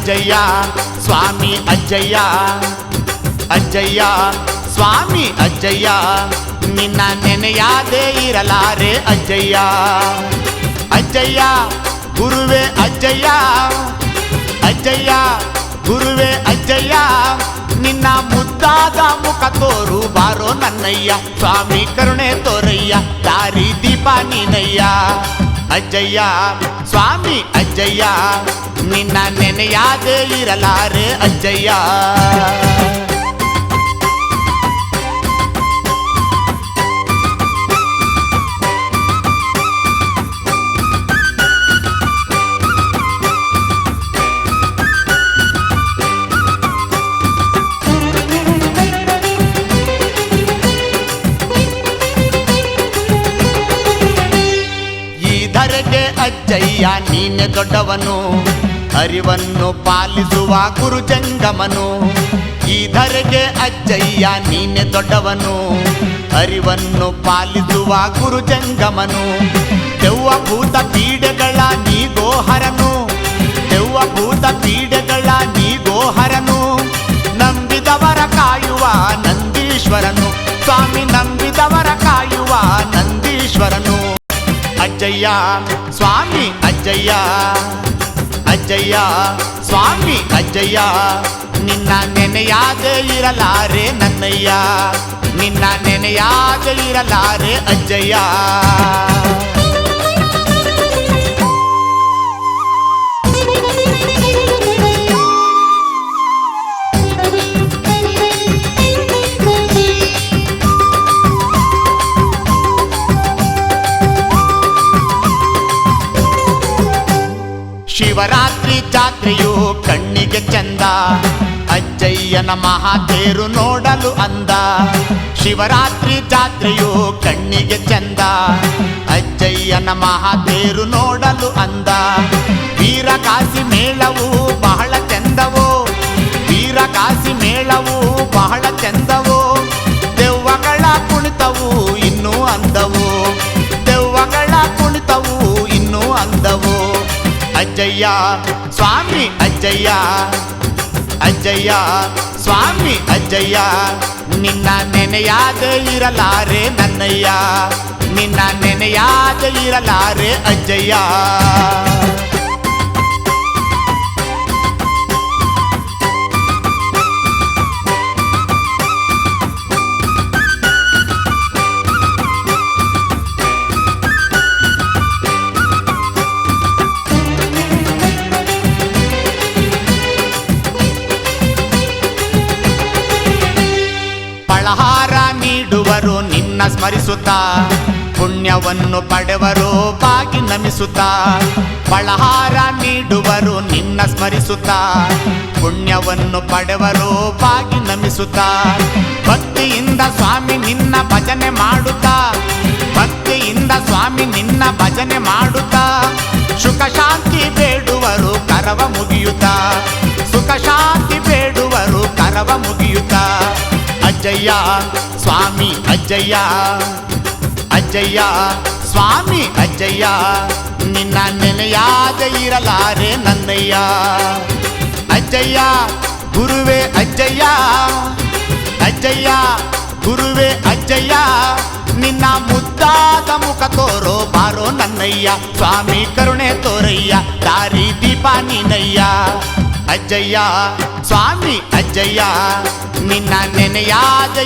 ಅಜ್ಜಯ್ಯ ಸ್ವಾಮಿ ಅಜ್ಜಯ್ಯ ಅಜ್ಜಯ್ಯ ಸ್ವಾಮಿ ಅಜ್ಜಯ್ಯ ನಿನ್ನ ನೆನೆಯಾದೇ ಇರಲಾರೆ ಅಜ್ಜಯ್ಯ ಅಜ್ಜಯ್ಯ ಗುರುವೇ ಅಜ್ಜಯ್ಯ ಅಜ್ಜಯ್ಯ ಗುರುವೇ ಅಜ್ಜಯ್ಯ ನಿನ್ನ ಮುದ್ದಾದ ಮುಖ ತೋರು ಬಾರೋ ನನ್ನಯ್ಯ ಸ್ವಾಮಿ ಕರುಣೆ ತೋರಯ್ಯ ದಾರಿ ದೀಪ ನೀನಯ್ಯ ಅಜ್ಜಯ್ಯ ಸ್ವಾಮಿ ಅಜ್ಜಯ್ಯ ನಿನ್ನ ನೆನೆಯಾದೇ ಇರಲಾರೆ ಅಜ್ಜಯ್ಯ ಅಜ್ಜಯ್ಯ ನೀನೆ ದೊಡ್ಡವನು ಅರಿವನ್ನು ಪಾಲಿಸುವ ಗುರು ಜಂಗಮನು ಈ ಧರೆಗೆ ಅಜ್ಜಯ್ಯ ನೀನೆ ದೊಡ್ಡವನು ಅರಿವನ್ನು ಪಾಲಿಸುವ ಗುರು ಜಂಗಮನು ದೆವ್ವ ಭೂತ ಪೀಡೆಗಳ ನೀಗೋಹರನು ದೆವ್ವ ಭೂತ ಪೀಡೆಗಳ ನೀಗೋಹರನು ನಂಬಿದವರ ಕಾಯುವ ನಂದೀಶ್ವರನು ಸ್ವಾಮಿ ನಂಬಿದವರ ಕಾಯುವ ನಂದೀಶ್ವರನು ಅಜ್ಜಯ್ಯ ಸ್ವಾಮಿ ಅಜ್ಜಯ್ಯ ಅಜ್ಜಯ್ಯ ಸ್ವಾಮಿ ಅಜ್ಜಯ್ಯ ನಿನ್ನ ನೆನೆಯಾದೆ ಇರಲಾರೆ ನನ್ನಯ್ಯ ನಿನ್ನ ನೆನೆಯಾದೆ ಇರಲಾರೆ ಅಜ್ಜಯ್ಯ ಶಿವರಾತ್ರಿ ಜಾತ್ರೆಯು ಕಣ್ಣಿಗೆ ಚಂದ ಅಜ್ಜಯ್ಯನ ಮಹಾತೇರು ನೋಡಲು ಅಂದ ಶಿವರಾತ್ರಿ ಜಾತ್ರೆಯು ಕಣ್ಣಿಗೆ ಚಂದ ಅಜ್ಜಯ್ಯನ ಮಹಾತೇರು ನೋಡಲು ಅಂದ ವೀರಕಾಸಿ ಮೇಳವು ಬಹಳ ಚಂದವೋ ವೀರಕಾಸಿ ಮೇಳವು ಬಹಳ ಚಂದವೋ ದೆವ್ವಗಳ ಕುಣಿತವು ಇನ್ನೂ ಅಂದವು ದೆವ್ವಗಳ ಕುಣಿತವು ಇನ್ನೂ ಅಂದವು ಅಜ್ಜಯ್ಯ ಸ್ವಾಮಿ ಅಜ್ಜಯ್ಯ ಅಜ್ಜಯ್ಯ ಸ್ವಾಮಿ ಅಜ್ಜಯ್ಯ ನಿನ್ನ ನೆನೆಯಾದೆ ಇರಲಾರೆ ನನ್ನಯ್ಯ ನಿನ್ನ ನೆನೆಯಾದೆ ಇರಲಾರೆ ಅಜ್ಜಯ್ಯ ಫಲಹಾರ ನೀಡುವರು ನಿನ್ನ ಸ್ಮರಿಸುತ್ತಾ ಪುಣ್ಯವನ್ನು ಪಡೆವರು ಬಾಗಿ ನಮಿಸುತ್ತಾ ಫಲಹಾರ ನೀಡುವರು ನಿನ್ನ ಸ್ಮರಿಸುತ್ತಾ ಪುಣ್ಯವನ್ನು ಪಡೆವರು ಬಾಗಿ ನಮಿಸುತ್ತಾ ಭಕ್ತಿಯಿಂದ ಸ್ವಾಮಿ ನಿನ್ನ ಭಜನೆ ಮಾಡುತ್ತಾ ಭಕ್ತಿಯಿಂದ ಸ್ವಾಮಿ ನಿನ್ನ ಭಜನೆ ಮಾಡುತ್ತಾ ಸುಖ ಶಾಂತಿ ಬೇಡುವರು ಕರವ ಮುಗಿಯುತ್ತಾ ಸುಖ ಶಾಂತಿ ಬೇಡುವರು ಕರವ ಮುಗಿಯುತ್ತಾ ಅಜ್ಜಯ್ಯ ಸ್ವಾಮಿ ಅಜ್ಜಯ್ಯ ಅಜ್ಜಯ್ಯ ಸ್ವಾಮಿ ಅಜ್ಜಯ್ಯ ನಿನ್ನ ನೆನೆಯಾದೆ ಇರಲಾರೆ ನನ್ನಯ್ಯ ಅಜ್ಜಯ್ಯ ಗುರುವೇ ಅಜ್ಜಯ್ಯ ಅಜ್ಜಯ್ಯ ಗುರುವೇ ಅಜ್ಜಯ್ಯ ನಿನ್ನ ಮುದ್ದಾದ ಮುಖ ತೋರೋ ಬಾರೋ ನನ್ನಯ್ಯ ಸ್ವಾಮಿ ಕರುಣೆ ತೋರಯ್ಯ ದಾರಿ ದೀಪ ನೀನಯ್ಯ ಅಜ್ಜಯ್ಯ ಸ್ವಾಮಿ ಅಜ್ಜಯ್ಯ ನಿನ್ನ ನೆನೆಯಾದ